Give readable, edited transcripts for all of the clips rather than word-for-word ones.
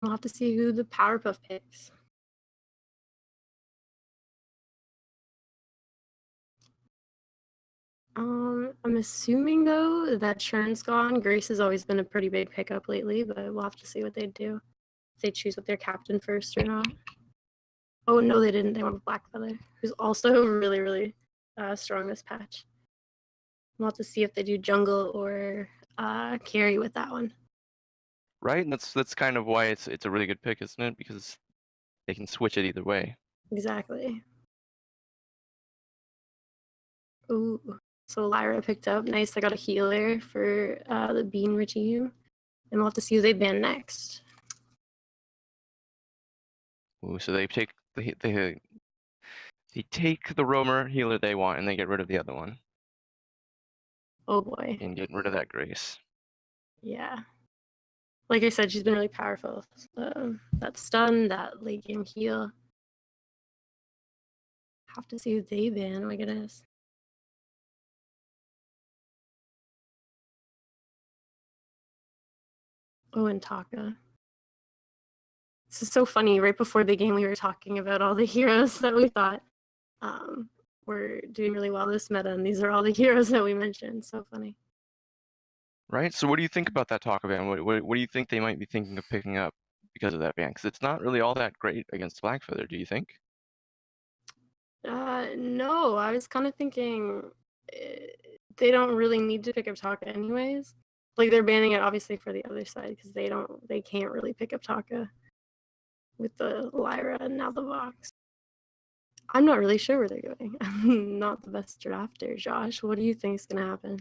We'll have to see who the Powerpuff picks. I'm assuming though that Churn's gone. Grace has always been a pretty big pickup lately, but we'll have to see what they do. If they choose with their captain first or not. Oh no, they didn't. They went with Blackfeather, who's also really, really strong this patch. We'll have to see if they do jungle or carry with that one. Right, and that's kind of why it's a really good pick, isn't it? Because they can switch it either way. Exactly. Ooh. So Lyra picked up. Nice, I got a healer for the Bean regime. And we'll have to see who they ban next. Ooh, so they take they take the roamer healer they want and they get rid of the other one. Oh boy. And get rid of that Grace. Yeah. Like I said, she's been really powerful. That stun, that late game heal. Have to see who they ban. Oh my goodness. Oh, and Taka. This is so funny. Right before the game, we were talking about all the heroes that we thought were doing really well this meta, and these are all the heroes that we mentioned. So funny. Right. So what do you think about that Taka ban? What do you think they might be thinking of picking up because of that ban? Because it's not really all that great against Blackfeather. Do you think? No, I was kind of thinking they don't really need to pick up Taka anyways. Like they're banning it obviously for the other side because they can't really pick up Taka with the Lyra and now the Vox. I'm not really sure where they're going. I'm not the best drafter. Josh, what do you think is gonna happen?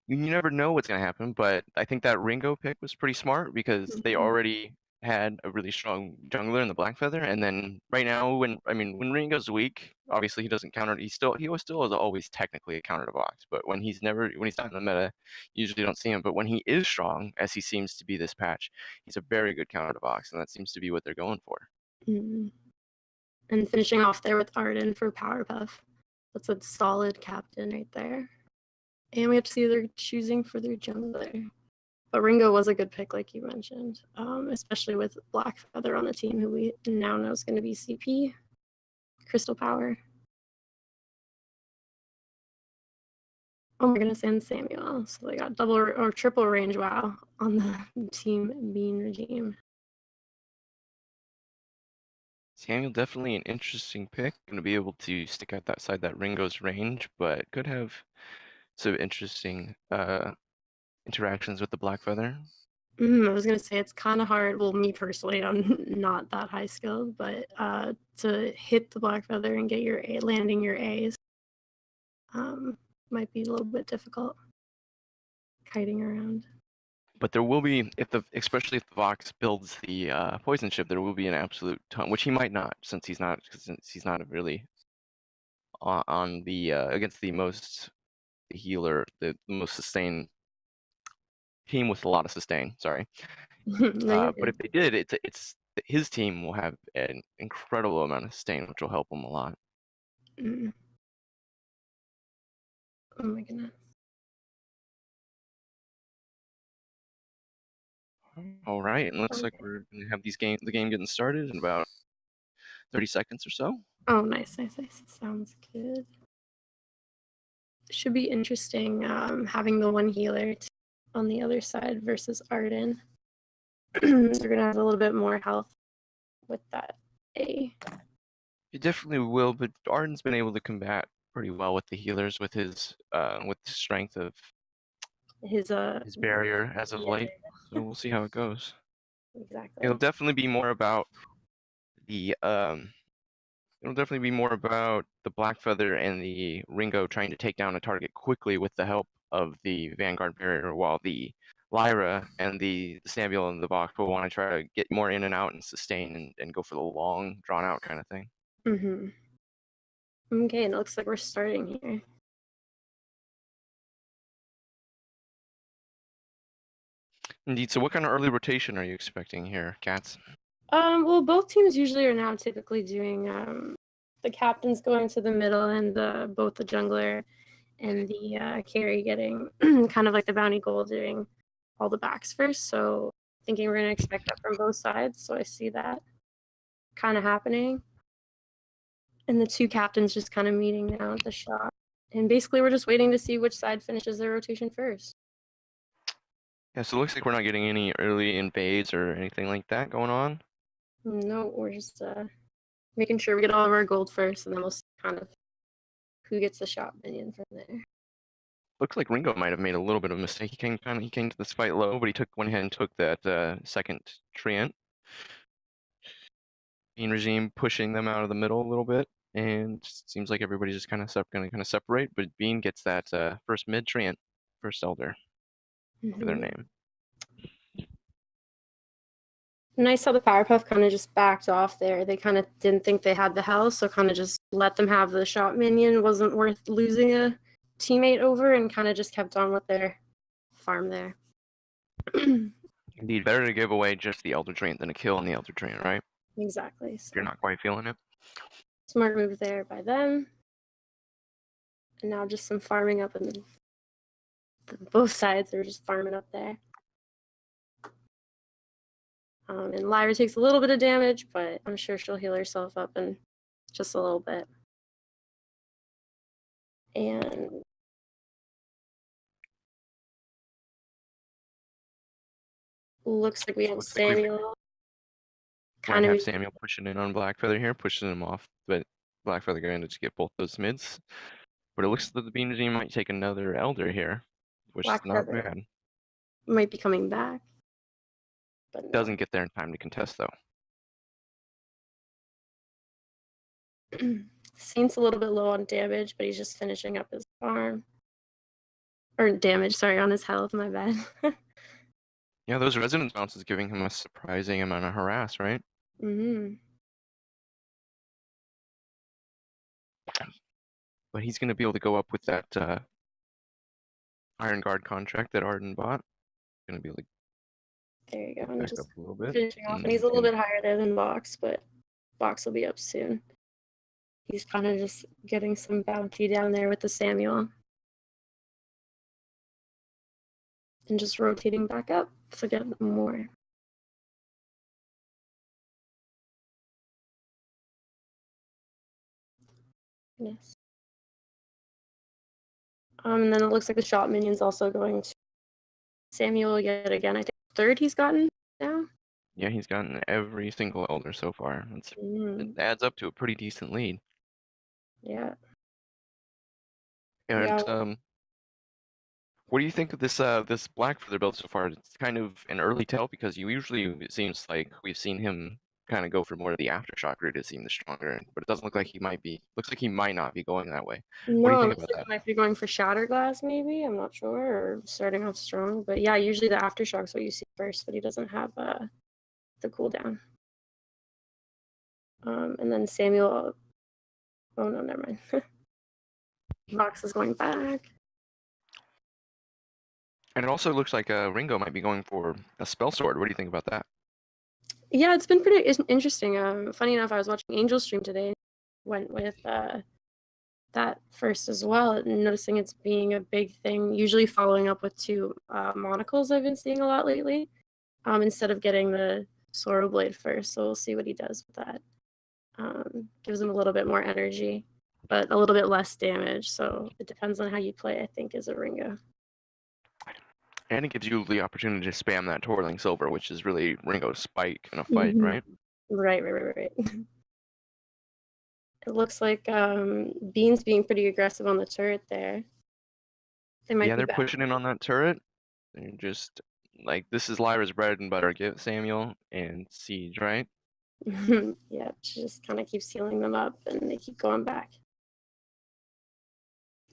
You never know what's gonna happen, but I think that Ringo pick was pretty smart because they already had a really strong jungler in the Blackfeather, and then right now when Ringo's weak, obviously he doesn't counter. He still is always technically a counter to Vox, but when he's not in the meta, you usually don't see him. But when he is strong, as he seems to be this patch, he's a very good counter to Vox, and that seems to be what they're going for. Mm-hmm. And finishing off there with Arden for Powerpuff. That's a solid captain right there. And we have to see who they're choosing for their jungler. But Ringo was a good pick, like you mentioned, especially with Blackfeather on the team, who we now know is going to be CP, Crystal Power. Oh my goodness, and Samuel. So they got double or triple range WoW on the team Bean regime. Samuel definitely an interesting pick. Going to be able to stick outside that Ringo's range, but could have some interesting interactions with the Blackfeather. I was gonna say it's kind of hard. Well, me personally, I'm not that high skilled, but to hit the Blackfeather and get your landing your A's might be a little bit difficult. Kiting around. But there will be, especially if the Vox builds the poison ship, there will be an absolute ton, which he might not, since he's not really on the against the healer, the most sustained team with a lot of sustain. Sorry, but if they did, it's his team will have an incredible amount of sustain, which will help him a lot. Oh my goodness. All right, and looks like we're gonna have the game getting started in about 30 seconds or so. Oh, nice. Sounds good. Should be interesting having the one healer on the other side versus Arden. They're gonna have a little bit more health with that A. It definitely will, but Arden's been able to combat pretty well with the healers with his with the strength of his barrier as of late. So we'll see how it goes. Exactly. It'll definitely be more about the Blackfeather and the Ringo trying to take down a target quickly with the help of the Vanguard barrier, while the Lyra and the Samuel and the Vox will want to try to get more in and out and sustain and go for the long, drawn out kind of thing. Okay, and it looks like we're starting here. Indeed. So what kind of early rotation are you expecting here, Cats? Well, both teams usually are now typically doing the captains going to the middle and both the jungler and the carry getting kind of like the bounty goal doing all the backs first. So thinking we're going to expect that from both sides. So I see that kind of happening. And the two captains just kind of meeting now at the shop. And basically, we're just waiting to see which side finishes their rotation first. Yeah, so it looks like we're not getting any early invades or anything like that going on. No, we're just making sure we get all of our gold first, and then we'll see kind of who gets the shop minion from there. Looks like Ringo might have made a little bit of a mistake. He came to this fight low, but he went ahead and took that second treant. Bean regime pushing them out of the middle a little bit, and seems like everybody's just going to separate. But Bean gets that first mid treant, first elder for their name. Nice how the Powerpuff kind of just backed off there. They kind of didn't think they had the health, so kind of just let them have the shop minion. Wasn't worth losing a teammate over, and kind of just kept on with their farm there. Indeed, better to give away just the elder treant than a kill on the elder treant, right? Exactly. If you're not quite feeling it. Smart move there by them. And now just some farming up, and both sides are just farming up there. And Lyra takes a little bit of damage, but I'm sure she'll heal herself up in just a little bit. And looks like we have Samuel. Might have Samuel pushing in on Blackfeather here, pushing him off, but Blackfeather going to get both those mids. But it looks like the Bean regime might take another elder here, which is not bad. Might be coming back. But no. Doesn't get there in time to contest, though. Saint's a little bit low on damage, but he's just finishing up his farm. Or damage, sorry, on his health, my bad. Yeah, those resonance bounces giving him a surprising amount of harass, right? Mm-hmm. But he's going to be able to go up with that Iron Guard contract that Arden bought. Going to be able to there you go. I'm back just up a little bit. finishing off, and he's a little bit higher there than Box, but Box will be up soon. He's kind of just getting some bounty down there with the Samuel. And just rotating back up to get more. Yes. And then it looks like the shop minion's also going to Samuel yet again. I think third he's gotten now. Yeah, he's gotten every single elder so far. It adds up to a pretty decent lead. Yeah. And what do you think of this Blackfeather build so far? It's kind of an early tell because it seems like we've seen him kind of go for more of the aftershock route to seem the stronger, but it doesn't look like he might be. Looks like he might not be going that way. No, what do you think about that? He might be going for Shatterglass, maybe. I'm not sure, or starting off strong. But yeah, usually the aftershock's what you see first, but he doesn't have the cooldown. And then Samuel. Oh no, never mind. Vox is going back. And it also looks like Ringo might be going for a spell sword. What do you think about that? Yeah, it's been pretty interesting. Funny enough, I was watching Angel stream today. Went with that first as well, and noticing it's being a big thing. Usually following up with two monocles I've been seeing a lot lately, instead of getting the Sorrow Blade first. So we'll see what he does with that. Gives him a little bit more energy, but a little bit less damage. So it depends on how you play, I think, as a Ringo. And it gives you the opportunity to spam that Twirling Silver, which is really Ringo's spike in a fight, right? Right. It looks like Bean's being pretty aggressive on the turret there. They're pushing in on that turret. They're just like, this is Lyra's bread and butter. Get Samuel and Siege, right? Yeah, she just kind of keeps healing them up, and they keep going back.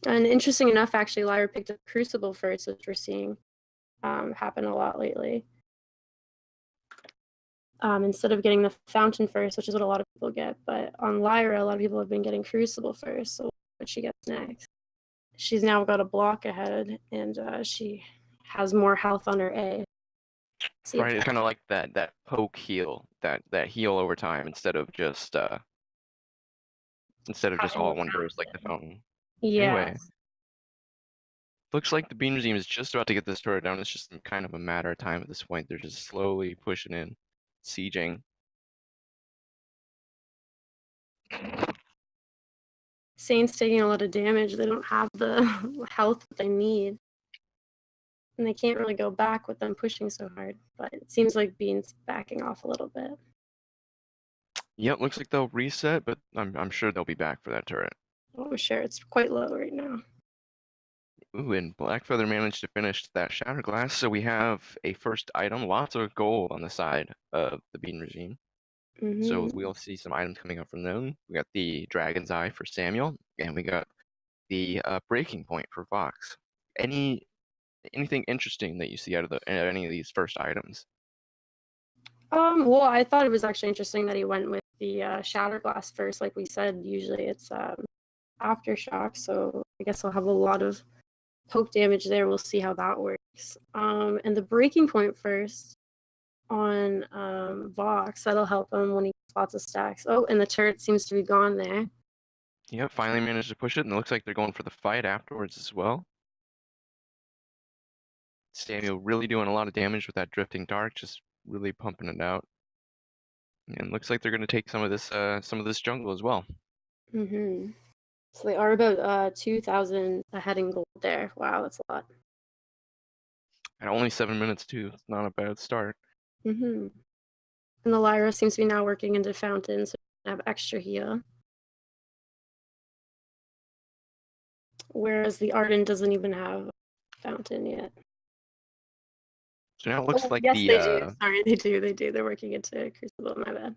And interesting enough, actually, Lyra picked up Crucible first, which we're seeing happen a lot lately. Instead of getting the Fountain first, which is what a lot of people get. But on Lyra, a lot of people have been getting Crucible first, so what she gets next. She's now got a block ahead, and she has more health on her A. Right, it's kind of like that poke heal, that heal over time instead of just all at one burst like the Fountain. Yeah. Anyway, Looks like the Bean regime is just about to get this turret down. It's just kind of a matter of time at this point. They're just slowly pushing in, sieging. Saint's taking a lot of damage. They don't have the health that they need. And they can't really go back with them pushing so hard. But it seems like Bean's backing off a little bit. Yep, looks like they'll reset, but I'm sure they'll be back for that turret. Oh, sure, it's quite low right now. Ooh, and Blackfeather managed to finish that Shatter Glass, so we have a first item. Lots of gold on the side of the Bean regime. So we'll see some items coming up from them. We got the Dragon's Eye for Samuel, and we got the Breaking Point for Vox. Anything interesting that you see out of any of these first items? Well, I thought it was actually interesting that he went with the Shatter Glass first. Like we said, usually it's Aftershock, so I guess I'll have a lot of poke damage there. We'll see how that works. And the Breaking Point first on Vox, that'll help him when he gets lots of stacks. Oh, and the turret seems to be gone there. Yep, finally managed to push it, and it looks like they're going for the fight afterwards as well. Samuel really doing a lot of damage with that Drifting Dark, just really pumping it out. And looks like they're going to take some of this jungle as well. So they are about 2,000 ahead in gold there. Wow, that's a lot. At only 7 minutes too. It's not a bad start. And the Lyra seems to be now working into Fountain, so we have extra heal. Whereas the Arden doesn't even have Fountain yet. So now it looks like yes, the they do. Sorry, they do. They're working into Crucible. My bad.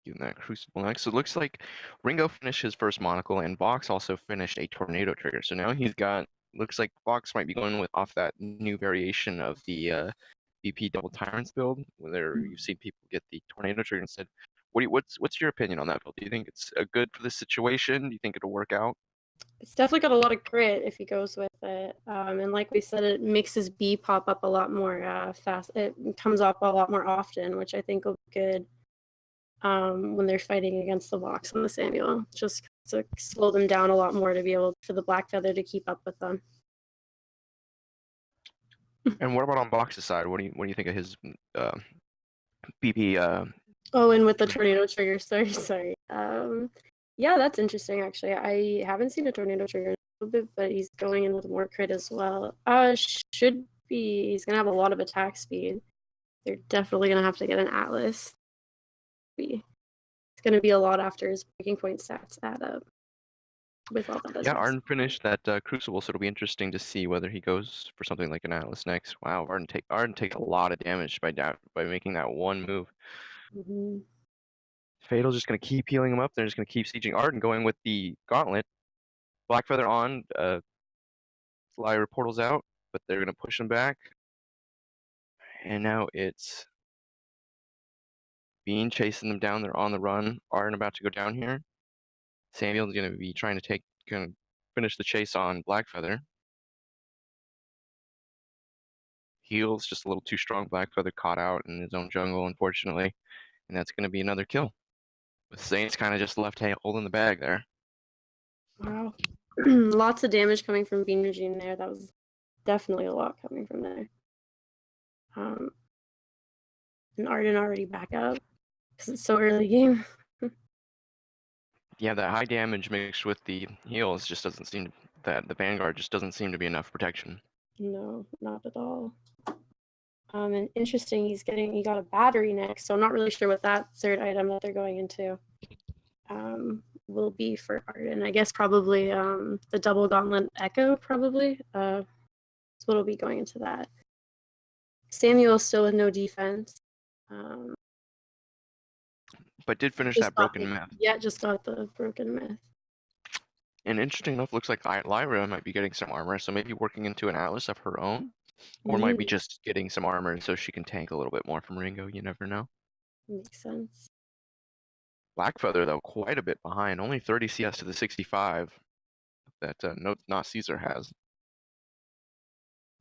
Getting that Crucible next. So it looks like Ringo finished his first monocle, and Vox also finished a Tornado Trigger. So now he's got. Looks like Vox might be going with off that new variation of the VP Double Tyrants build, where you've seen people get the Tornado Trigger instead. What's your opinion on that build? Do you think it's good for this situation? Do you think it'll work out? It's definitely got a lot of crit if he goes with it. And like we said, it makes his B pop up a lot more fast. It comes up a lot more often, which I think will be good when they're fighting against the Vox and the Samuel. Just to slow them down a lot more to be able for the Blackfeather to keep up with them. And what about on Vox's side? What do you think of his BP? Oh, and with the Tornado Trigger. Sorry. Yeah, that's interesting actually. I haven't seen a Tornado Trigger in a little bit, but he's going in with more crit as well. Should be. He's gonna have a lot of attack speed. They're definitely gonna have to get an Atlas. It's gonna be a lot after his Breaking Point stats add up. With all that. Yeah, Arden finished that Crucible, so it'll be interesting to see whether he goes for something like an Atlas next. Wow, Arden takes a lot of damage by making that one move. Fatal's just gonna keep healing him up. They're just gonna keep sieging Arden, going with the Gauntlet. Blackfeather on, Lyra portals out, but they're gonna push him back. And now it's Bean chasing them down. They're on the run. Arden about to go down here. Samuel's gonna be trying to finish the chase on Blackfeather. Heals just a little too strong. Blackfeather caught out in his own jungle, unfortunately, and that's gonna be another kill. With Saints kind of just left holding the bag there. Wow. Lots of damage coming from Bean Regime there. That was definitely a lot coming from there. And Arden already back up because it's so early game. Yeah, that high damage mixed with the heals just doesn't seem that the Vanguard just doesn't seem to be enough protection. No, not at all. And interesting, he got a battery next, so I'm not really sure what that third item that they're going into will be for Arden. I guess probably the double gauntlet echo, probably. So it'll be going into that. Samuel still with no defense. But did finish that broken myth. Yeah, just got the broken myth. And interesting enough, looks like Lyra might be getting some armor, so maybe working into an Atlas of her own. Or might be just getting some armor so she can tank a little bit more from Ringo, you never know. Makes sense. Blackfeather, though, quite a bit behind. Only 30 CS to the 65 that not Caesar has.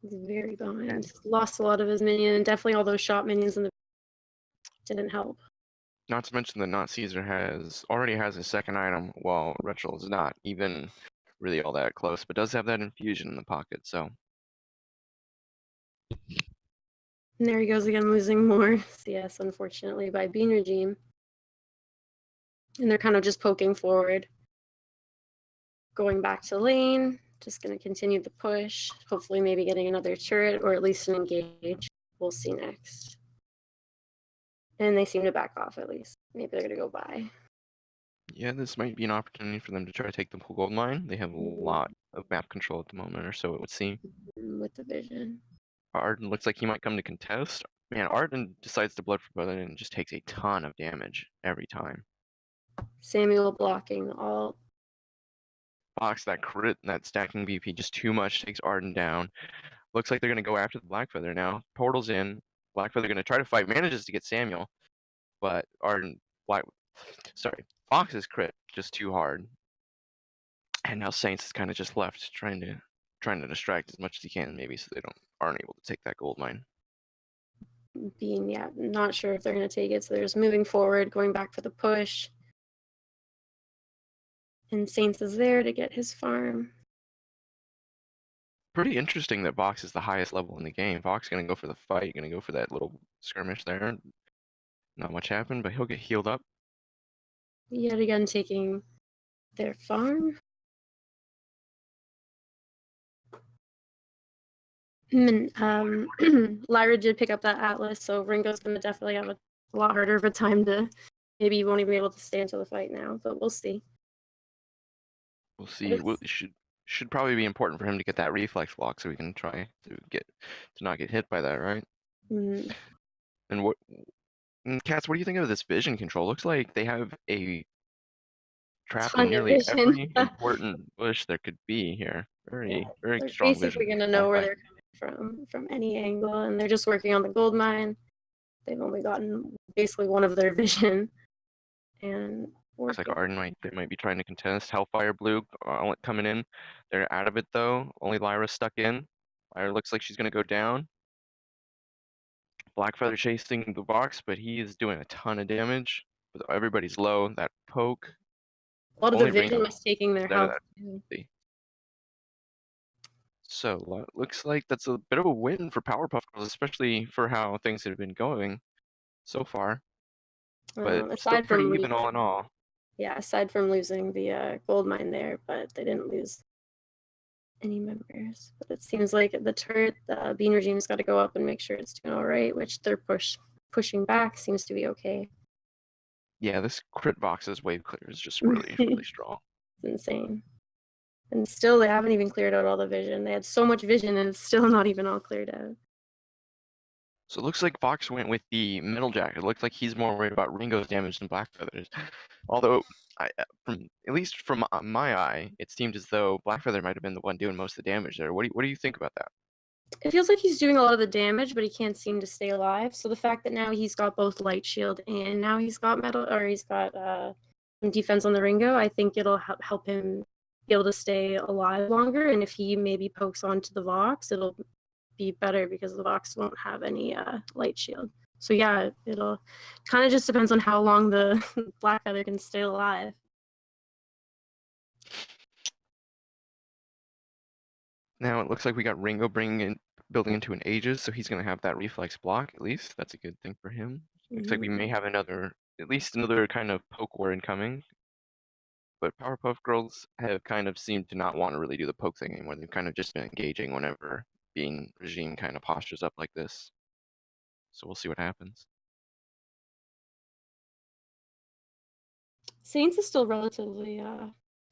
He's very behind. He's lost a lot of his minion, and definitely all those shot minions in the didn't help. Not to mention that Not Caesar already has his second item, while Retchel is not even really all that close, but does have that infusion in the pocket, so And there he goes again, losing more CS, unfortunately, by Bean Regime. And they're kind of just poking forward. Going back to lane, just going to continue the push. Hopefully maybe getting another turret or at least an engage. We'll see next. And they seem to back off at least. Maybe they're going to go by. Yeah, this might be an opportunity for them to try to take the whole gold mine. They have a lot of map control at the moment, or so it would seem. With the vision. Arden looks like he might come to contest. Man, Arden decides to blood for blood and just takes a ton of damage every time. Samuel blocking all. Fox, that crit, that stacking BP, just too much, takes Arden down. Looks like they're going to go after the Blackfeather now. Portal's in. Blackfeather going to try to fight, manages to get Samuel. But Fox's crit just too hard. And now Saints is kind of just left trying to distract as much as he can, maybe, so they aren't able to take that gold mine. Being, yeah, not sure if they're going to take it, so they're just moving forward, going back for the push. And Saints is there to get his farm. Pretty interesting that Vox is the highest level in the game. Vox gonna go for the fight, gonna go for that little skirmish there. Not much happened, but he'll get healed up. Yet again taking their farm. Lyra did pick up that Atlas, so Ringo's going to definitely have a lot harder of a time to. Maybe he won't even be able to stay until the fight now, but we'll see. We'll see. It should probably be important for him to get that reflex block so we can try to not get hit by that, right? Mm. And Cats, what do you think of this vision control? Looks like they have a trap Ton in of nearly vision. every important bush there could be here. Very They're strong basically vision. going to know where they're coming from any angle, and they're just working on the gold mine. They've only gotten basically one of their vision, and looks like Arden might be trying to contest. Hellfire Blue coming in. They're out of it though. Only Lyra's stuck in. Lyra looks like she's gonna go down. Blackfeather chasing the box, but he is doing a ton of damage. But everybody's low. That poke. a lot of Only the vision Ringo was taking their health. So looks like that's a bit of a win for Powerpuff Grillz, especially for how things have been going so far. But still pretty even all in all. Yeah, aside from losing the gold mine there, but they didn't lose any members. But it seems like the turret, the Bean Regime's got to go up and make sure it's doing all right, which they're pushing back seems to be okay. Yeah, this crit box's wave clear is just really strong. It's insane. And still, they haven't even cleared out all the vision. They had so much vision, and it's still not even all cleared out. So it looks like Fox went with the middle jacket. It looks like he's more worried about Ringo's damage than Blackfeather's. Although, at least from my eye, it seemed as though Blackfeather might have been the one doing most of the damage there. What do you think about that? It feels like he's doing a lot of the damage, but he can't seem to stay alive. So the fact that now he's got both light shield and now he's got some defense on the Ringo, I think it'll help him be able to stay alive longer. And if he maybe pokes onto the Vox, it'll be better because the Vox won't have any light shield. So yeah, it'll kind of just depends on how long the Blackfeather can stay alive. Now it looks like we got Ringo building into an Aegis, so he's going to have that reflex block at least. That's a good thing for him. Looks like we may have at least another kind of poke war incoming. But Powerpuff Grillz have kind of seemed to not want to really do the poke thing anymore. They've kind of just been engaging whenever Bean Regime kind of postures up like this. So we'll see what happens. Saints is still relatively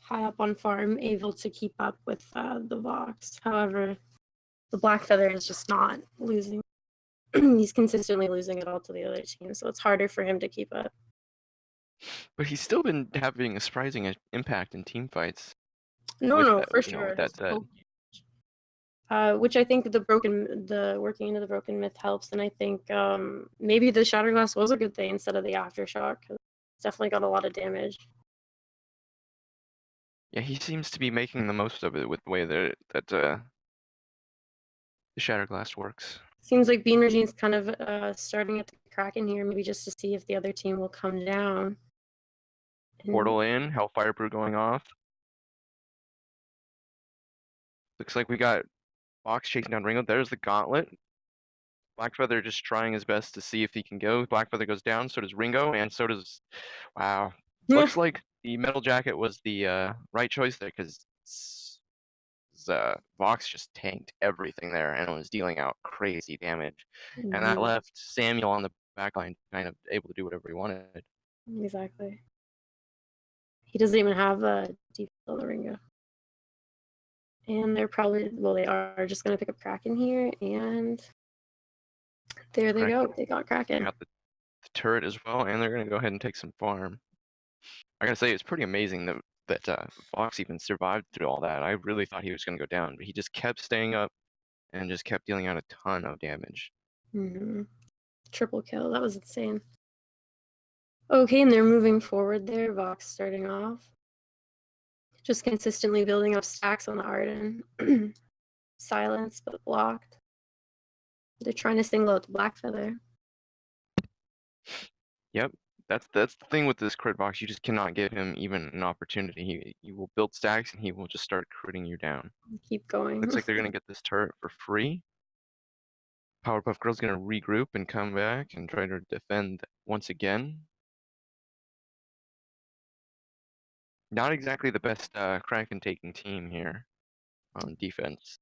high up on farm, able to keep up with the Vox. However, the Blackfeather is just not losing. He's consistently losing it all to the other team, so it's harder for him to keep up. But he's still been having a surprising impact in team fights. For sure. With that said. Which I think the working into the broken myth helps, and I think maybe the Shatterglass was a good thing instead of the aftershock. It's definitely got a lot of damage. Yeah, he seems to be making the most of it with the way that the Shatterglass works. Seems like Bean Regime's kind of starting at the crack in here, maybe just to see if the other team will come down. Portal in, Hellfire Brew going off. Looks like we got Fox chasing down Ringo. There's the gauntlet. Blackfeather just trying his best to see if he can go. Blackfeather goes down, so does Ringo, and so does. Wow. Looks like the metal jacket was the right choice there because Vox just tanked everything there and was dealing out crazy damage. And that Mhm. left Samuel on the backline kind of able to do whatever he wanted. Exactly. He doesn't even have a defense on the Ringo. And they're probably, well, they are just going to pick up Kraken here, and there they Correct. go. They got Kraken. Got the turret as well, and they're going to go ahead and take some farm. I gotta say, it's pretty amazing that Vox even survived through all that. I really thought he was going to go down, but he just kept staying up and just kept dealing out a ton of damage. Mm-hmm. Triple kill. That was insane. Okay, and they're moving forward there. Vox starting off. Just consistently building up stacks on the Arden. Silence, but blocked. They're trying to single out the Blackfeather. Yep, that's the thing with this crit box. You just cannot give him even an opportunity. He will build stacks and he will just start critting you down. Keep going. Looks like they're gonna get this turret for free. Powerpuff Grillz gonna regroup and come back and try to defend once again. Not exactly the best Kraken taking team here on defense.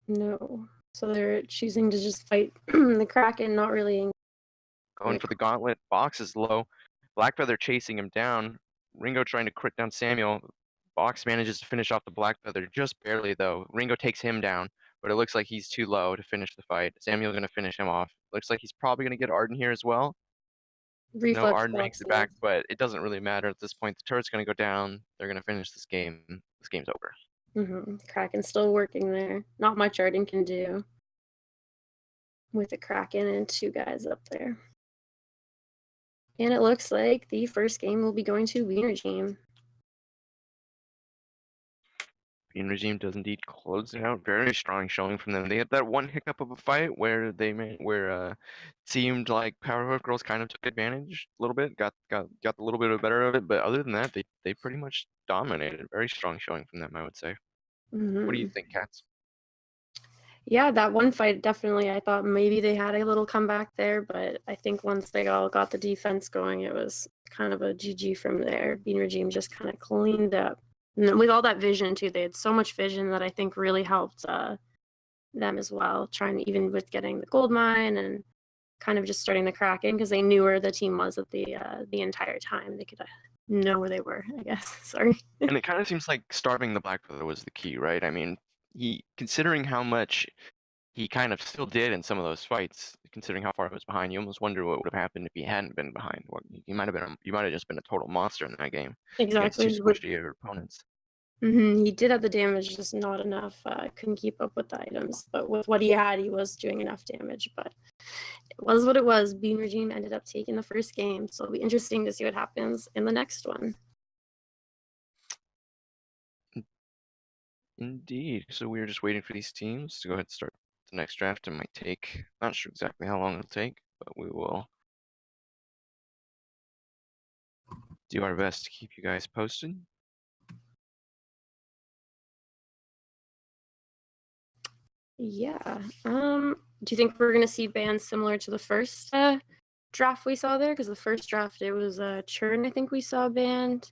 No. So they're choosing to just fight the Kraken, not really. Going for the gauntlet. Box is low. Blackfeather chasing him down. Ringo trying to crit down Samuel. Box manages to finish off the Blackfeather just barely though. Ringo takes him down, but it looks like he's too low to finish the fight. Samuel's gonna finish him off. Looks like he's probably gonna get Arden here as well. No, Reflex Arden makes it boxes. back, but it doesn't really matter at this point. The turret's gonna go down. They're gonna finish this game. This game's over. Kraken still working there. Not much Arden can do with the Kraken and two guys up there. And it looks like the first game will be going to Wiener Team. Bean Regime does indeed close it out. Very strong showing from them. They had that one hiccup of a fight where it seemed like Powerpuff Girls kind of took advantage a little bit, got a little bit better of it, but other than that, they pretty much dominated. Very strong showing from them, I would say. What do you think, Cats? Yeah, that one fight definitely. I thought maybe they had a little comeback there, but I think once they all got the defense going, it was kind of a GG from there. Bean Regime just kind of cleaned up. And with all that vision too, they had so much vision that I think really helped them as well. Trying even with getting the gold mine and kind of just starting the Kraken because they knew where the team was at the entire time. They could know where they were, I guess. Sorry. And it kind of seems like starving the Blackfeather was the key, right? I mean, considering how much he kind of still did in some of those fights, considering how far he was behind, you almost wonder what would have happened if he hadn't been behind. You might have just been a total monster in that game against two Exactly. squishy opponents. He did have the damage, just not enough. Couldn't keep up with the items, but with what he had, he was doing enough damage. But it was what it was. Bean Regime ended up taking the first game, so it'll be interesting to see what happens in the next one. Indeed. So we're just waiting for these teams to go ahead and start the next draft. It might take, not sure exactly how long it'll take, but we will do our best to keep you guys posted. Yeah. Do you think we're gonna see bands similar to the first draft we saw there? Because the first draft it was Churn. I think we saw banned.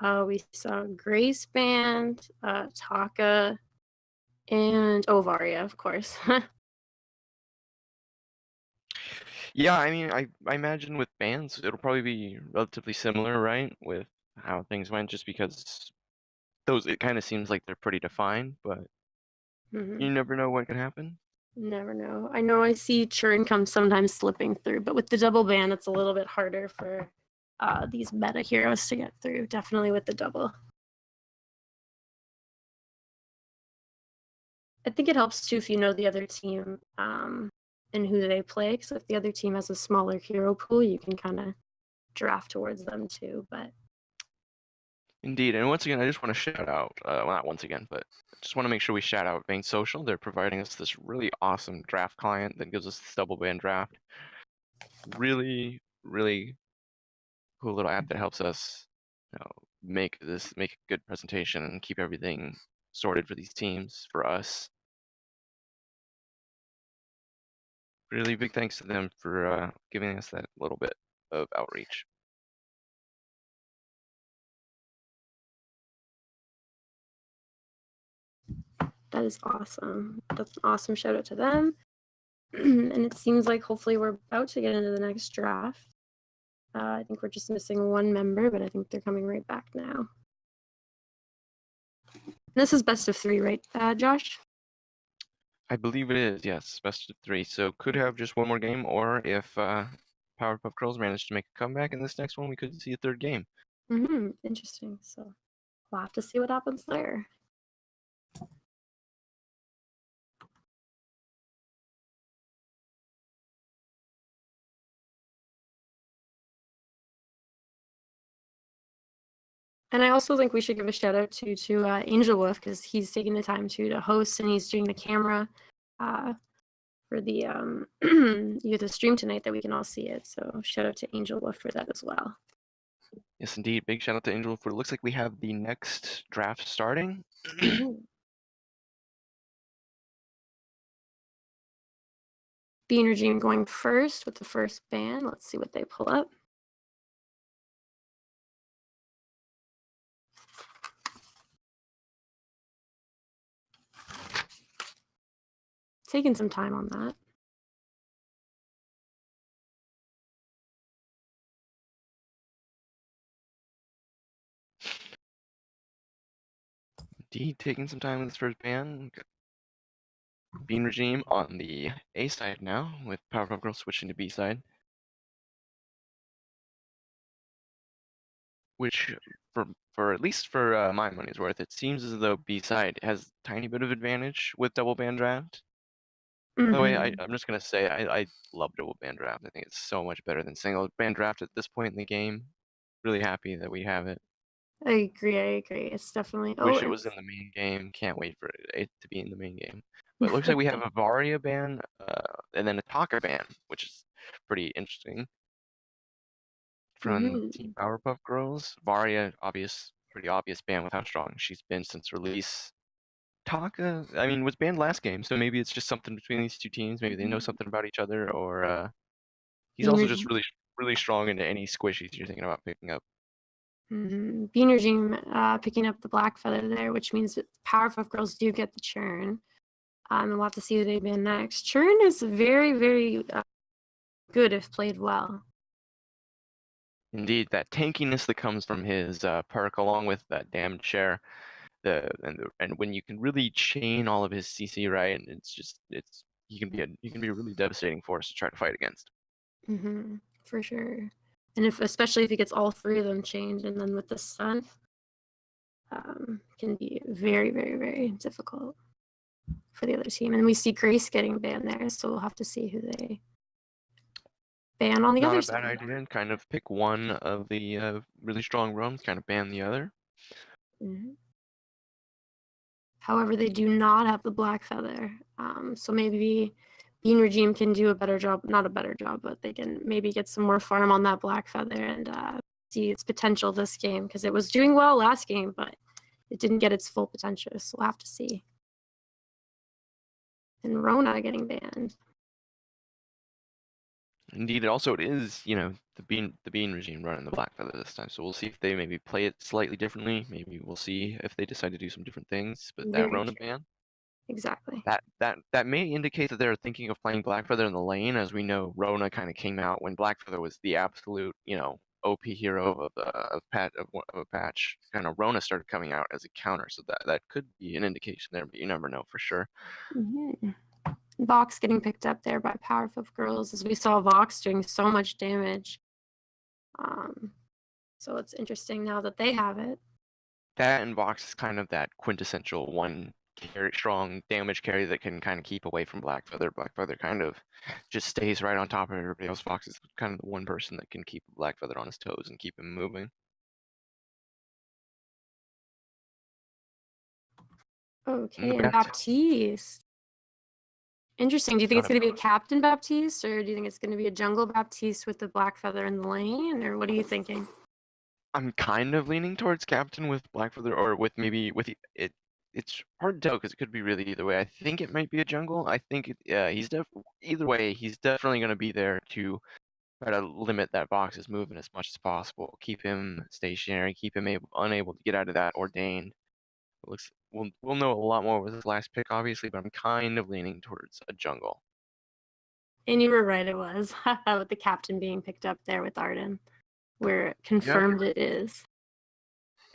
We saw Grace banned, Taka, and Ovaria, of course. Yeah, I mean, I imagine with bands, it'll probably be relatively similar, right? With how things went, just because it kind of seems like they're pretty defined, but you never know what could happen. Never know. I know I see Churn come sometimes slipping through, but with the double ban, it's a little bit harder for these meta heroes to get through. Definitely with the double. I think it helps too if you know the other team and who they play. Because if the other team has a smaller hero pool, you can kind of draft towards them too. But Indeed, and once again, I just want to shout out, well, not once again, but just want to make sure we shout out Vainsocial. They're providing us this really awesome draft client that gives us this double band draft. Really, really cool little app that helps us, make a good presentation and keep everything sorted for these teams for us. really big thanks to them for giving us that little bit of outreach. That is awesome. That's an awesome shout out to them. And it seems like hopefully we're about to get into the next draft. I think we're just missing one member, but I think they're coming right back now. This is best of 3, right, Josh? I believe it is, yes, best of 3. So could have just one more game, or if Powerpuff Grillz managed to make a comeback in this next one, we could see a 3rd game. Interesting. So we'll have to see what happens there. And I also think we should give a shout out to Angel Wolf, because he's taking the time to host, and he's doing the camera for the the stream tonight that we can all see it. So shout out to Angel Wolf for that as well. Yes, indeed. Big shout out to Angel for it. Looks like we have the next draft starting. Bean Regime going first with the first ban. Let's see what they pull up. Taking some time on that. Indeed, taking some time with his first ban. Bean Regime on the A side now, with Powerpuff Grillz switching to B side. Which, for at least for my money's worth, it seems as though B side has a tiny bit of advantage with double ban draft. By the way, I'm just gonna say I love double ban draft. I think it's so much better than single ban draft at this point in the game. Really happy that we have it. I agree. It's definitely. Wish it was in the main game. Can't wait for it to be in the main game. But it looks like we have a Varia ban, and then a Taka ban, which is pretty interesting. From Team Powerpuff Grillz, Varia, pretty obvious ban with how strong she's been since release. Taka, I mean, was banned last game, so maybe it's just something between these two teams. Maybe they know something about each other, or he's also just really strong into any squishies you're thinking about picking up. Bean Regime picking up the black feather there, which means that Powerpuff Grillz do get the churn. And we'll have to see who they ban next. Churn is very, very good if played well. Indeed, that tankiness that comes from his perk, along with that damage share, and when you can really chain all of his CC right, and he can be a really devastating force to try to fight against. For sure. And especially if he gets all 3 of them chained, and then with the stun, can be very, very, very difficult for the other team. And we see Grace getting banned there, so we'll have to see who they ban on the other side. Not a bad idea, and kind of pick one of the really strong roams, kind of ban the other. However, they do not have the black feather, so maybe Bean Regime can do a better job, not a better job, but they can maybe get some more farm on that black feather and see its potential this game, because it was doing well last game, but it didn't get its full potential, so we'll have to see. And Rona getting banned. Indeed, it is, the Bean Regime running the black feather this time, so we'll see if they maybe play it slightly differently. Maybe we'll see if they decide to do some different things. But that Rona ban, exactly. That may indicate that they're thinking of playing Blackfeather in the lane. As we know, Rona kind of came out when Blackfeather was the absolute, OP hero of a patch. Kind of Rona started coming out as a counter, so that could be an indication there, but you never know for sure. Vox getting picked up there by Powerpuff Grillz, as we saw Vox doing so much damage. So it's interesting now that they have it. That and Vox is kind of that quintessential one strong damage carry that can kind of keep away from Blackfeather. Blackfeather kind of just stays right on top of everybody else. Vox is kind of the one person that can keep Blackfeather on his toes and keep him moving. Okay, and Baptiste. Interesting. Do you think it's going to be a Captain Baptiste, or do you think it's going to be a Jungle Baptiste with the black feather in the lane, or what are you thinking? I'm kind of leaning towards Captain with Blackfeather, or with maybe with it. it's hard to tell because it could be really either way. I think it might be a jungle. I think either way, he's definitely going to be there to try to limit that Vox's movement as much as possible, keep him stationary, keep him unable to get out of that ordained. It looks we'll know a lot more with his last pick, obviously, but I'm kind of leaning towards a jungle. And you were right, it was with the captain being picked up there with Arden, where Yep. confirmed it is.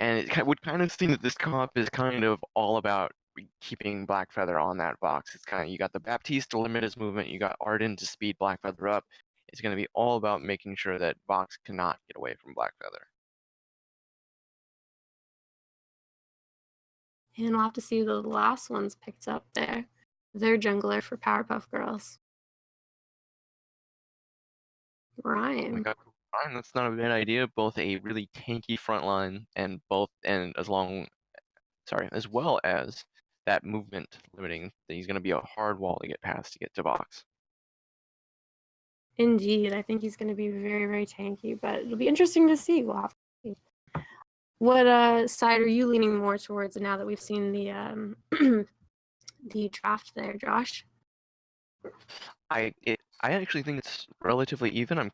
And it would kind of seem that this comp is kind of all about keeping Blackfeather on that Vox. It's kind of, you got the Baptiste to limit his movement, you got Arden to speed Blackfeather up. It's going to be all about making sure that Vox cannot get away from Blackfeather. And we'll have to see who the last one's picked up there. Their jungler for Powerpuff Girls. Oh my Rhyme. god, Ryan, that's not a bad idea. Both a really tanky front line and as well as that movement limiting. He's going to be a hard wall to get past to get to Vox. Indeed, I think he's going to be very, very tanky, but it'll be interesting to see. We'll have to see. What side are you leaning more towards now that we've seen the the draft there, Josh? I actually think it's relatively even. I'm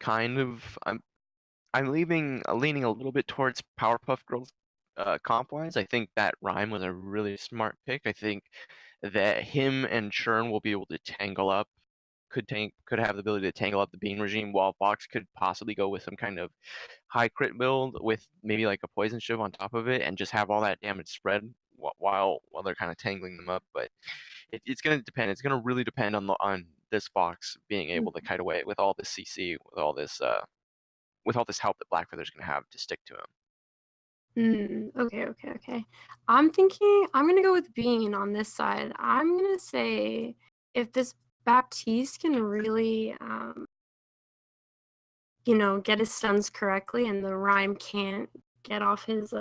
leaning a little bit towards Powerpuff Girls comp wise. I think that Rhyme was a really smart pick. I think that him and Churn will be able to tangle up, could have the ability to tangle up the Bean regime, while Box could possibly go with some kind of high crit build with maybe like a poison shiv on top of it and just have all that damage spread while they're kind of tangling them up. But it's going to depend. It's going to really depend on this Box being able to kite away with all this CC, with all this help that Blackfeather's going to have to stick to him. Okay. I'm thinking I'm gonna go with Bean on this side. I'm gonna say if this Baptiste can really, get his stuns correctly, and the Rhyme can't get off his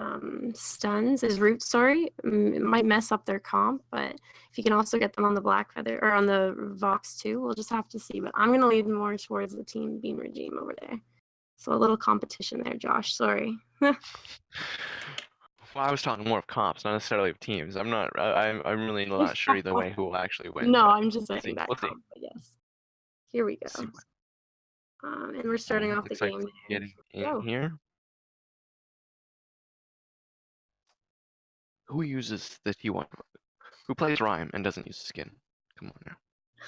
stuns, his roots. Sorry, it might mess up their comp, but if you can also get them on the Blackfeather or on the Vox too, we'll just have to see. But I'm gonna lean more towards the Team Bean regime over there. So a little competition there, Josh. Sorry. Well, I was talking more of comps, not necessarily of teams. I'm really not sure either way who will actually win. No, But I'm just we'll saying see. that We'll see. comp, but yes. Here we See go. And we're starting off the looks like game there. getting in Go. here. Who uses the T1? Who plays Rhyme and doesn't use the skin? Come on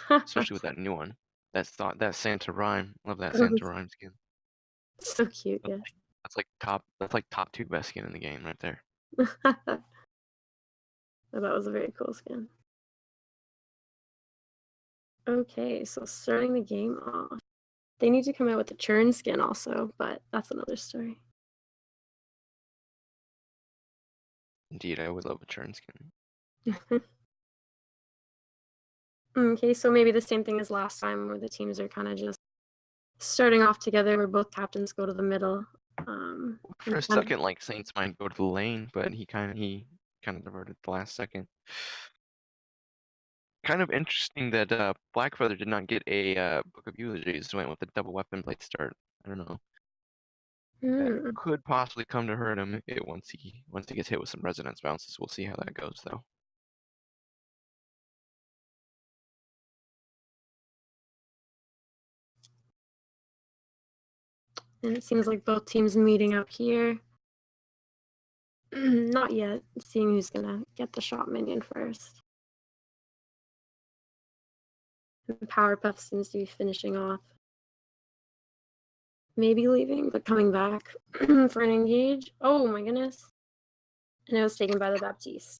now. Especially with that new one. That Santa Rhyme. Love that Santa Rhyme skin. So cute, That's yes. that's like top 2 best skin in the game right there. That was a very cool skin. Okay, so starting the game off. They need to come out with the churn skin also, but that's another story. Indeed, I would love a churn skin. Okay, so maybe the same thing as last time where the teams are kind of just starting off together where both captains go to the middle. For a second, like Saints might go to the lane, but he kind of diverted the last second. Kind of interesting that Blackfeather did not get a Book of Eulogies, went with a double weapon blade start. I don't know. That could possibly come to hurt him once he gets hit with some resonance bounces. We'll see how that goes though. And it seems like both teams meeting up here. Not yet, seeing who's gonna get the shot minion first. And Powerpuff seems to be finishing off. Maybe leaving, but coming back for an engage. Oh my goodness. And it was taken by the Baptiste.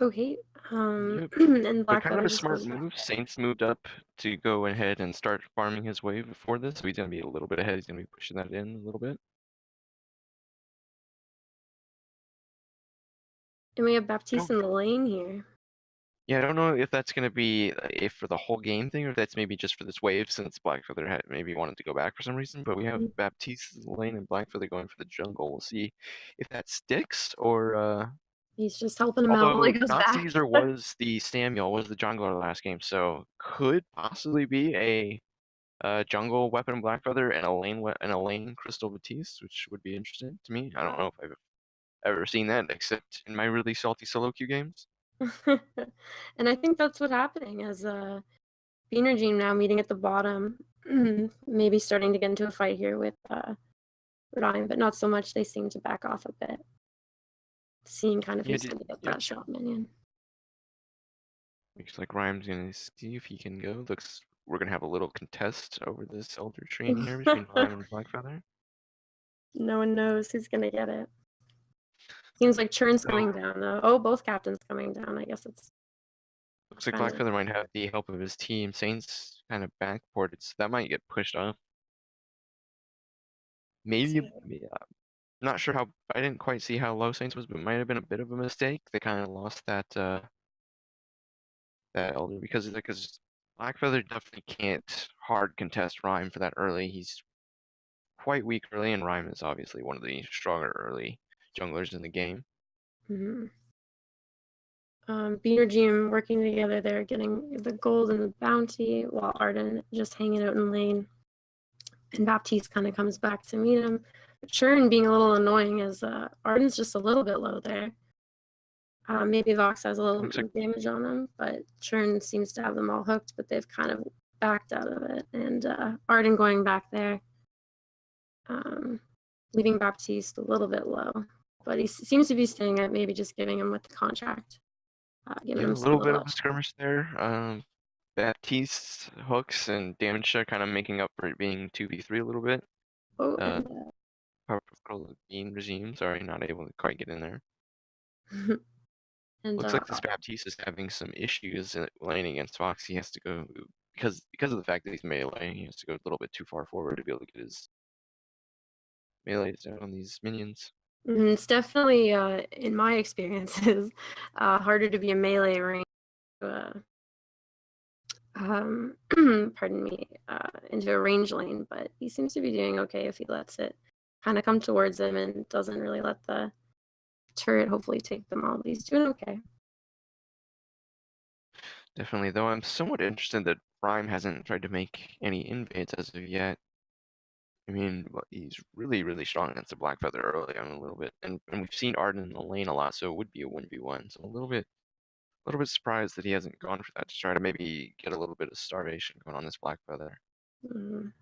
Okay. Yep. And But kind of Blackfeather a just smart goes back. move. Saints moved up to go ahead and start farming his wave before this, so he's gonna be a little bit ahead. He's gonna be pushing that in a little bit. And we have Baptiste in the lane here. Yeah, I don't know if that's gonna be if for the whole game thing or if that's maybe just for this wave since Blackfeather had maybe wanted to go back for some reason. But we have Baptiste in the lane and Blackfeather going for the jungle. We'll see if that sticks or He's just helping him out while although he goes not back. Caesar was the Samuel was the jungler last game, so could possibly be a jungle weapon Blackfeather and a lane Crystal Batiste, which would be interesting to me. I don't know if I've ever seen that except in my really salty solo queue games. And I think that's what's happening as Beanergy now meeting at the bottom, maybe starting to get into a fight here with Ryan, but not so much. They seem to back off a bit, seeing kind of Yeah, who's going to get yep. that shot minion. Looks like Rhyme's gonna see if he can go. Looks we're gonna have a little contest over this Elder Train here between Rhyme and Blackfeather. No one knows who's going to get it. Seems like Churn's So coming down, though. Oh, both captains coming down. I guess it's looks like kind of. Blackfeather might have the help of his team. Saint's kind of backported, so that might get pushed off. Maybe, yeah, not sure how. I didn't quite see how low Saints was, but it might have been a bit of a mistake. They kind of lost that that Elder because Blackfeather definitely can't hard contest Rhyme for that early. He's quite weak early, and Rhyme is obviously one of the stronger early junglers in the game. Mhm. Beaner GM working together there, getting the gold and the bounty, while Arden just hanging out in lane. And Baptiste kind of comes back to meet him. But Churn being a little annoying as Arden's just a little bit low there. Maybe Vox has a little Looks like damage on him, but Churn seems to have them all hooked, but they've kind of backed out of it. And Arden going back there, leaving Baptiste a little bit low. But he seems to be staying at maybe just giving him with the contract, giving yeah, a him some little bit little of a skirmish there. Baptiste hooks and damage share kind of making up for it being 2v3 a little bit. oh, Uh, and Powerpuff Bean regime, sorry, not able to quite get in there. and Looks like this Baptiste is having some issues in laning against Fox. He has to go because of the fact that he's melee. He has to go a little bit too far forward to be able to get his melees down on these minions. it's definitely, in my experiences, harder to be a melee range. Pardon me, into a range lane, but he seems to be doing okay if he lets it kind of come towards him and doesn't really let the turret hopefully take them all. But he's doing okay. Definitely, though I'm somewhat interested that Prime hasn't tried to make any invades as of yet. I mean, he's really, really strong against the Blackfeather early on a little bit, and we've seen Arden in the lane a lot, so it would be a 1v1. So a little bit surprised that he hasn't gone for that to try to maybe get a little bit of starvation going on this Blackfeather. Mm.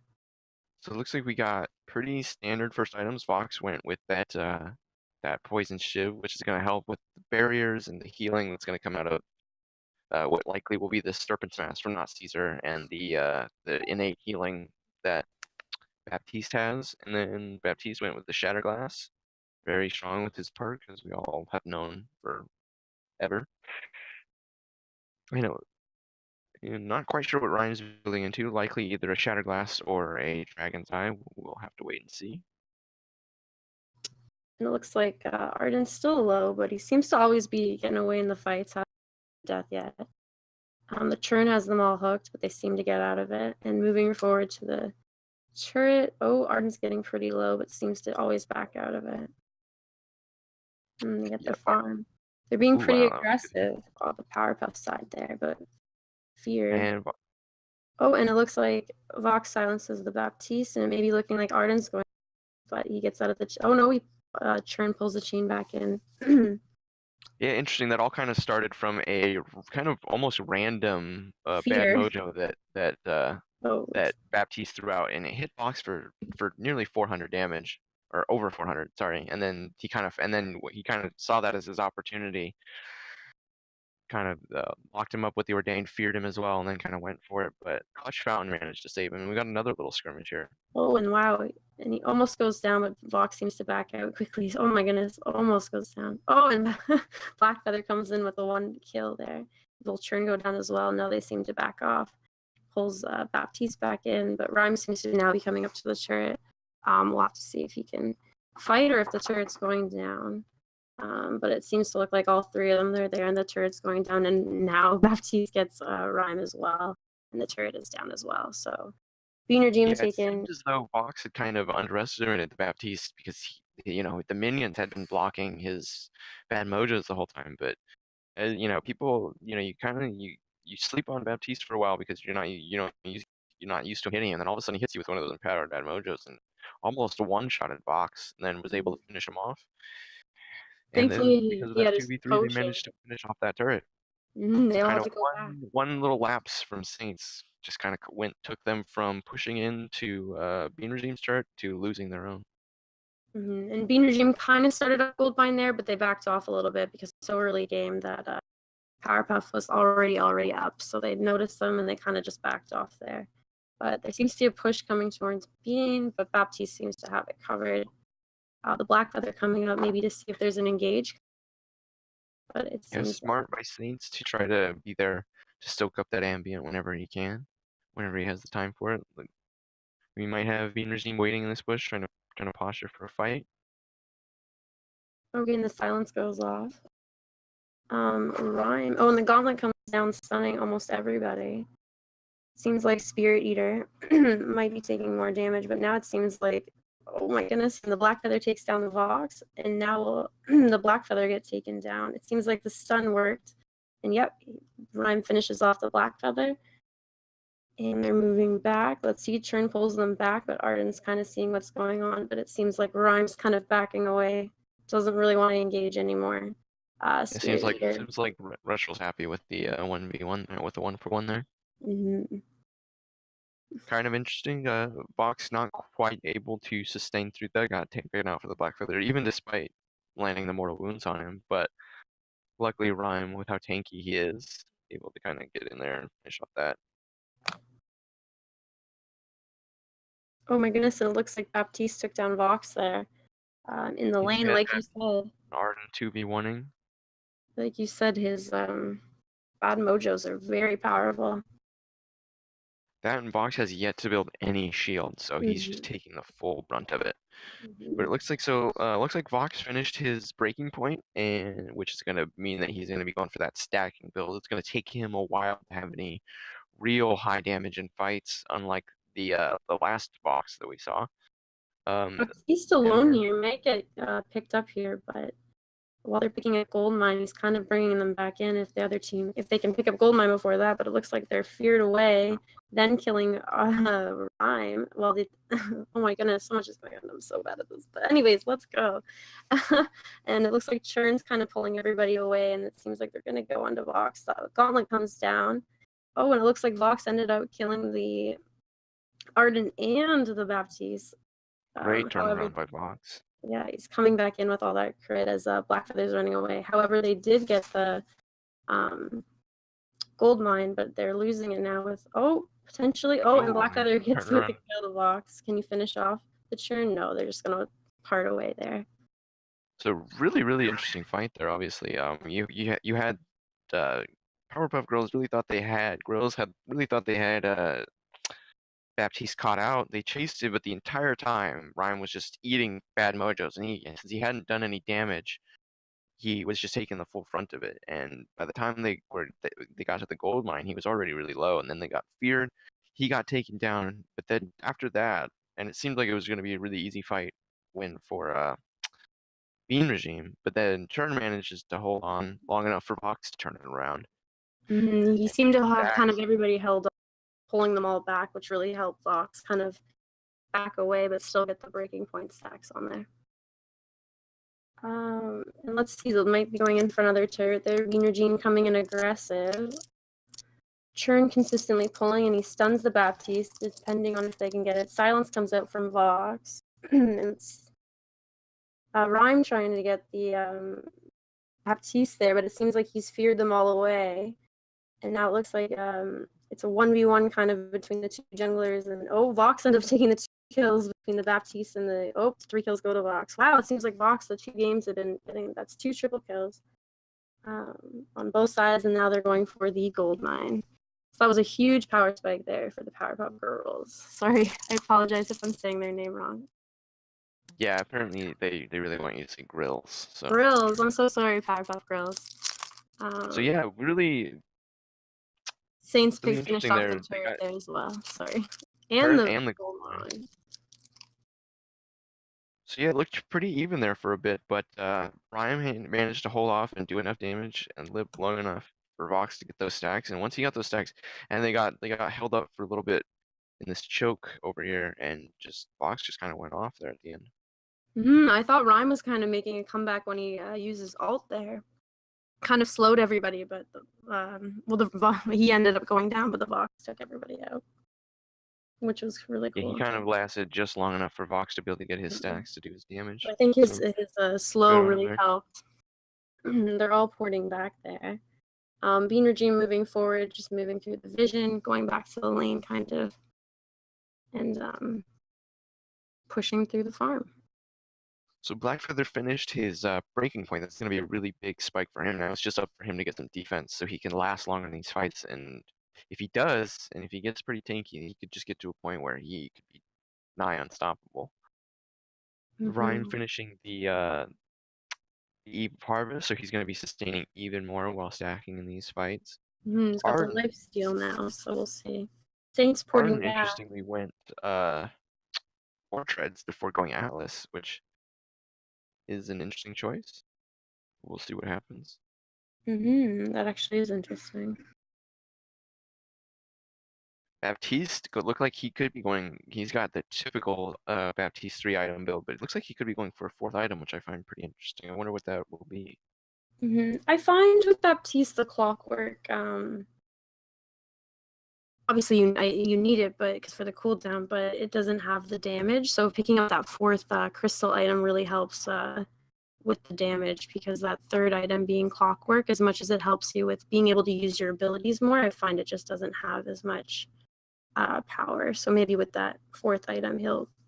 So it looks like we got pretty standard first items. Vox went with that poison shiv, which is going to help with the barriers and the healing that's going to come out of what likely will be the Serpent's Mask from Not Caesar and the innate healing that Baptiste has. And then Baptiste went with the Shatterglass, very strong with his perk, as we all have known forever. You know, not quite sure what Ryan's building into. Likely either a Shatterglass or a Dragon's Eye. We'll have to wait and see. And it looks like Arden's still low, but he seems to always be getting away in the fights. Hasn't death yet. The Churn has them all hooked, but they seem to get out of it. And moving forward to the turret. Oh, Arden's getting pretty low, but seems to always back out of it. And they get their Yep. farm. They're being Ooh, pretty wow, that was good. aggressive on the Powerpuff side there, but fear. And Oh, and it looks like Vox silences the Baptiste, and it may be looking like Arden's going, but he gets out of the. Oh no, he Churn pulls the chain back in. yeah, interesting. That all kind of started from a kind of almost random bad Fear. mojo Oh, that Baptiste threw out, and it hit Box for nearly 400 damage, or over 400, sorry. And then he kind of saw that as his opportunity, kind of locked him up with the Ordained, feared him as well, and then kind of went for it. But Clutch Fountain managed to save him, and we got another little skirmish here. oh, and wow, and he almost goes down, but Vox seems to back out quickly. Oh my goodness, almost goes down. Oh, and Blackfeather comes in with the one kill there. Will Churn go down as well? No, they seem to back off. Pulls Baptiste back in, but Rhyme seems to now be coming up to the turret. We'll have to see if he can fight or if the turret's going down. But it seems to look like all three of them, they're there, and the turret's going down, and now Baptiste gets Rhyme as well, and the turret is down as well. So Beaner Yeah, Gym it taken. seemed as though Vox had kind of underestimated the Baptiste because the minions had been blocking his bad mojos the whole time. But people, you kind of you sleep on Baptiste for a while because you're not used to hitting him, and then all of a sudden he hits you with one of those empowered bad mojos and almost one-shotted Vox, and then was able to finish him off. And then Thankfully, because of he that had his 2v3, they potion. managed to finish off that turret. They So all kind had of to go back. one little lapse from Saints just kind of took them from pushing into Bean Regime's turret to losing their own. And Bean Regime kind of started up Goldmine there, but they backed off a little bit because it's so early game that Powerpuff was already up. So they noticed them and they kind of just backed off there. But there seems to be a push coming towards Bean, but Baptiste seems to have it covered. The Black Feather coming up maybe to see if there's an engage. But it Yeah, seems smart by Saints to try to be there to stoke up that ambient whenever he can, whenever he has the time for it. Like, we might have Bean Regime waiting in this bush, trying to posture for a fight. okay, and the silence goes off. Rhyme. Oh, and the gauntlet comes down, stunning almost everybody. Seems like Spirit Eater might be taking more damage, but now it seems like, oh my goodness, and the Black Feather takes down the Vox, and now the Black Feather gets taken down. It seems like the stun worked, and yep, Rhyme finishes off the Black Feather. And they're moving back. Let's see, Churn pulls them back, but Arden's kind of seeing what's going on, but it seems like Rhyme's kind of backing away. Doesn't really want to engage anymore. It Spirit Eater. seems like Rushell's happy with the 1v1 with the 1-for-1 there. Mm-hmm. Kind of interesting. Vox not quite able to sustain through that. Got taken out for the Black Feather, even despite landing the mortal wounds on him. But luckily, Rhyme, with how tanky he is, able to kind of get in there and finish off that. Oh my goodness, and it looks like Baptiste took down Vox there. In the lane, Yeah, like you said. Arden 2v1ing. Like you said, his bad mojos are very powerful. That and Vox has yet to build any shield, so he's just Mm-hmm. taking the full brunt of it. Mm-hmm. But it looks like looks like Vox finished his breaking point, and which is gonna mean that he's gonna be going for that stacking build. It's gonna take him a while to have any real high damage in fights, unlike the last Vox that we saw. He's still And alone here. Might get picked up here, but while they're picking up Goldmine, he's kind of bringing them back in if the other team, if they can pick up Goldmine before that. But it looks like they're feared away, then killing Rhyme. Well, they, oh my goodness, so much is going on. I'm so bad at this. But anyways, let's go. And it looks like Churn's kind of pulling everybody away, and it seems like they're gonna go onto Vox. The Gauntlet comes down. Oh, and it looks like Vox ended up killing the Arden and the Baptiste. great However, turnaround by Vox. yeah, he's coming back in with all that crit as Black Feather's running away. However, they did get the gold mine, but they're losing it now with, oh, potentially. Oh, and Black Feather gets with the kill the Vox. Can you finish off the Churn? No, they're just going to part away there. So really interesting fight there. Obviously, you had Powerpuff Girls really thought they had Baptiste caught out. They chased it, but the entire time Ryan was just eating bad mojos, and since he hadn't done any damage, he was just taking the full front of it. And by the time they got to the gold mine, he was already really low, and then they got feared. He got taken down, but then after that, and it seemed like it was going to be a really easy fight win for Bean Regime, but then Churn manages to hold on long enough for Vox to turn it around. He seemed to have That kind of everybody held up, pulling them all back, which really helped Vox kind of back away, but still get the breaking point stacks on there. And let's see, they might be going in for another turret there. Bean Regime coming in aggressive. Churn consistently pulling, and he stuns the Baptiste, depending on if they can get it. Silence comes out from Vox. And it's Rhyme trying to get the Baptiste there, but it seems like he's feared them all away. And now it looks like it's a 1v1 kind of between the two junglers. And oh, Vox ended up taking the 2 kills between the Baptiste and the 3 kills go to Vox. Wow, it seems like Vox, the 2 games have been getting, that's 2 triple kills on both sides, and now they're going for the gold mine. So that was a huge power spike there for the Powerpuff Grillz. Sorry, I apologize if I'm saying their name wrong. Yeah, apparently they really want you to say Grillz. So Grillz, I'm so sorry, Powerpuff Grillz. so yeah, really Saints really finished interesting off there. the They turret got there as well. Sorry, and turret the and the gold gold mine. mine. So yeah, it looked pretty even there for a bit, but Ryan managed to hold off and do enough damage and live long enough for Vox to get those stacks. And once he got those stacks, and they got held up for a little bit in this choke over here, and just Vox just kind of went off there at the end. I thought Rhyme was kind of making a comeback when he uses ult there. Kind of slowed everybody, but he ended up going down, but the Vox took everybody out, which was really Yeah, he cool. kind of lasted just long enough for Vox to be able to get his Mhm. stacks to do his damage. I think his So slow good on really there. helped. They're all porting back there. Bean Regime moving forward, just moving through the vision, going back to the lane, kind of, and pushing through the farm. So Blackfeather finished his breaking point. That's going to be a really big spike for him. Now it's just up for him to get some defense so he can last longer in these fights. And if he does, and if he gets pretty tanky, he could just get to a point where he could be nigh unstoppable. Ryan finishing the Eve of Harvest, so he's going to be sustaining even more while stacking in these fights. He's got the Arden, life steal now, so we'll see. Saints porting Arden back. interestingly went Treads before going Atlas, which is an interesting choice. We'll see what happens. That actually is interesting. Baptiste look like he could be going. He's got the typical Baptiste 3-item build, but it looks like he could be going for a 4th item, which I find pretty interesting. I wonder what that will be. I find with Baptiste the clockwork, obviously you need it, but because for the cooldown, but it doesn't have the damage. So picking up that 4th crystal item really helps with the damage, because that 3rd item being clockwork, as much as it helps you with being able to use your abilities more, I find it just doesn't have as much power. So maybe with that 4th item,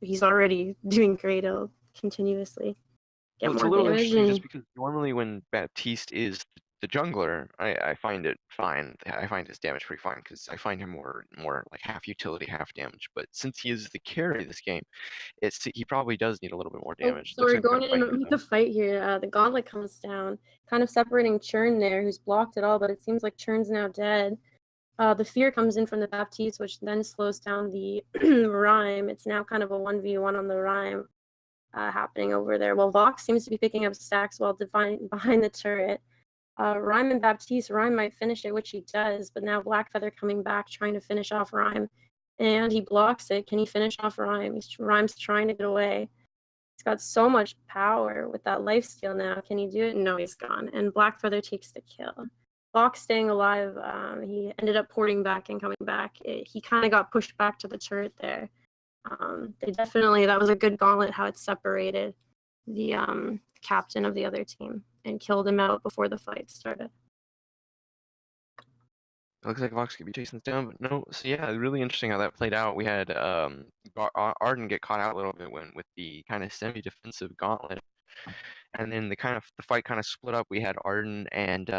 he's already doing great. He'll continuously get Well, it's a more little damage. interesting just And because normally when Baptiste is the jungler, I find it fine. I find his damage pretty fine because I find him more like half utility, half damage. But since he is the carry this game, he probably does need a little bit more damage. so Looks we're like we're going gonna fight in here with though. the fight here. The gauntlet comes down, kind of separating Churn there, who's blocked it all, but it seems like Churn's now dead. The fear comes in from the Baptiste, which then slows down the Rhyme. It's now kind of a 1v1 on the Rhyme happening over there. Well, Vox seems to be picking up stacks while behind the turret. Rhyme and Baptiste, Rhyme might finish it, which he does, but now Blackfeather coming back, trying to finish off Rhyme. And he blocks it. Can he finish off Rhyme? Rhyme's trying to get away. He's got so much power with that lifesteal now. Can he do it? No, he's gone. And Blackfeather takes the kill. Fox staying alive. He ended up porting back and coming back. He kind of got pushed back to the turret there. That was a good gauntlet how it separated the captain of the other team and killed him out before the fight started. It looks like Vox could be chasing this down, but no. So yeah, really interesting how that played out. We had Arden get caught out a little bit with the kind of semi-defensive gauntlet, and then the fight kind of split up. We had Arden and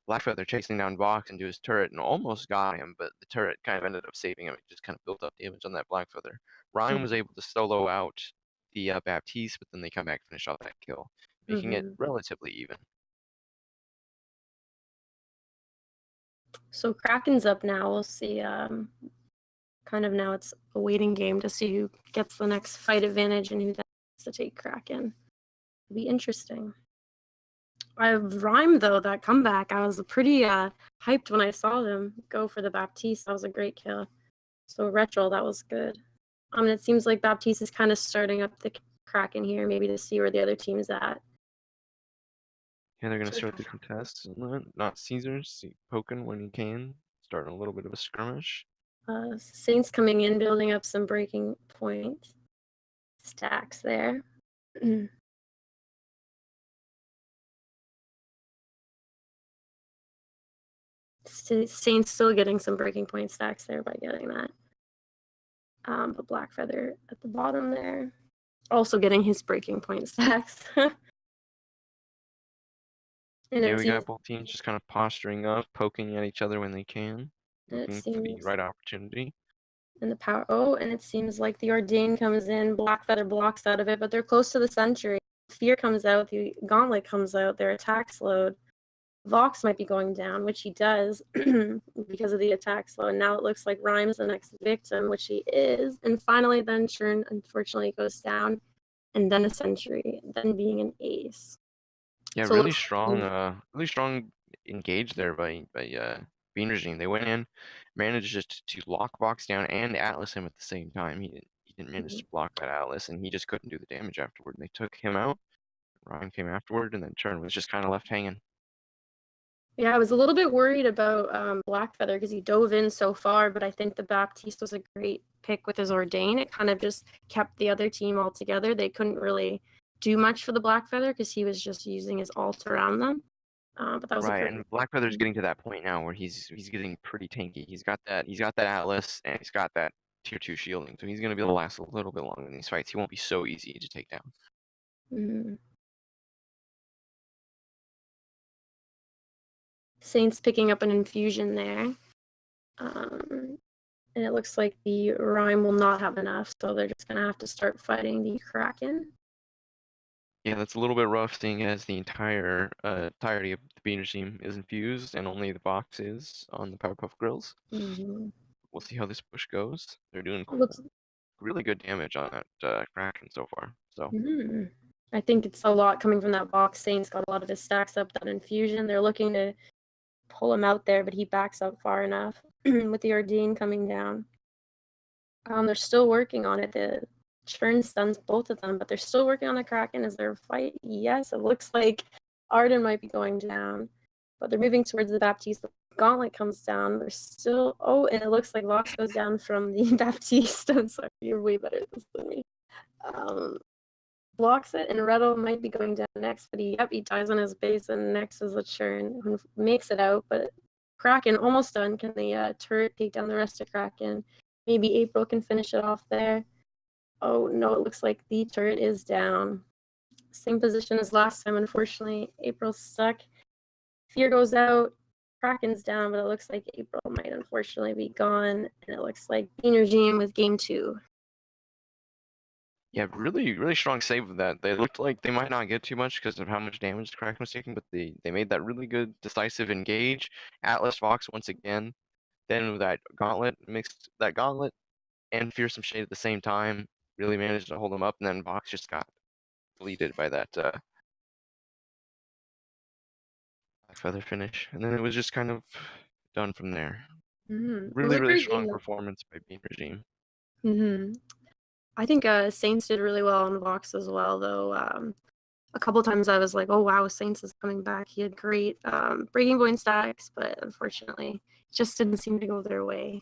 Blackfeather chasing down Vox into his turret and almost got him, but the turret kind of ended up saving him. It just kind of built up damage on that Blackfeather. Ryan was able to solo out the Baptiste, but then they come back and finish off that kill, making it relatively even. So Kraken's up now. We'll see. Kind of now it's a waiting game to see who gets the next fight advantage and who then has to take Kraken. It'll be interesting. Rhyme though, that comeback, I was pretty hyped when I saw them go for the Baptiste. That was a great kill. So Retro, that was good. It seems like Baptiste is kind of starting up the Kraken here, maybe to see where the other team's at. Yeah, they're gonna start the contest. Not Caesars, poking when he can, starting a little bit of a skirmish. Saints coming in, building up some breaking point stacks there. Saints still getting some breaking point stacks there by getting that. But Blackfeather at the bottom there, also getting his breaking point stacks. Yeah, we got both teams just kind of posturing up, poking at each other when they can, looking for the right opportunity. And the power. Oh, and it seems like the Ordain comes in. Blackfeather blocks out of it, but they're close to the Sentry. Fear comes out. The Gauntlet comes out. Their attack slowed. Vox might be going down, which he does because of the attack slow. And now it looks like Rhyme's the next victim, which he is. And finally, then Churn unfortunately goes down, and then a Sentry, then being an ace. Yeah, So really strong engage there by Bean Regime. They went in, managed just to lock Vox down and Atlas him at the same time. He didn't manage to block that Atlas, and he just couldn't do the damage afterward. And they took him out. Ryan came afterward, and then Churn was just kind of left hanging. Yeah, I was a little bit worried about Blackfeather because he dove in so far, but I think the Baptiste was a great pick with his Ordain. It kind of just kept the other team all together. They couldn't really do much for the Blackfeather because he was just using his ult around them. But that was Right, a and great. Blackfeather's getting to that point now where he's getting pretty tanky. He's got that Atlas, and he's got that tier 2 shielding, so he's gonna be able to last a little bit longer in these fights. He won't be so easy to take down. Mm. Saints picking up an infusion there. And it looks like the Rhyme will not have enough, so they're just going to have to start fighting the Kraken. Yeah, that's a little bit rough, seeing as the entirety of the Bean regime is infused, and only the box is on the Powerpuff Grillz. Mm-hmm. We'll see how this push goes. They're doing Looks. really good damage on that Kraken so far. So Mm-hmm. I think it's a lot coming from that box. Saints got a lot of his stacks up, that infusion. They're looking to pull him out there, but he backs up far enough with the Ordain coming down. They're still working on it. The Churn stuns both of them, but they're still working on the Kraken. Is there a fight? Yes, it looks like Arden might be going down, but they're moving towards the Baptiste. The Gauntlet comes down. They're still. Oh, and it looks like Vox goes down from the Baptiste. I'm sorry, you're way better at this than me. Blocks it, and Retto might be going down next, but he dies on his base, and next is the Churn, who makes it out, but Kraken almost done. Can the turret take down the rest of Kraken? Maybe April can finish it off there. Oh no, it looks like the turret is down. Same position as last time, unfortunately. April's stuck. Fear goes out. Kraken's down, but it looks like April might unfortunately be gone, and it looks like Bean Regime with game 2. yeah, really strong save of that. They looked like they might not get too much because of how much damage the Kraken was taking, but they made that really good decisive engage. Atlas Vox once again. Then with that Gauntlet, mixed that Gauntlet and Fearsome Shade at the same time, really managed to hold them up, and then Vox just got deleted by that Feather finish, and then it was just kind of done from there. Mm-hmm. Really strong performance by Bean Regime. Mm-hmm. I think Saints did really well on Vox as well, though. A couple times I was like, oh wow, Saints is coming back. He had great Breaking Point stacks, but unfortunately, it just didn't seem to go their way.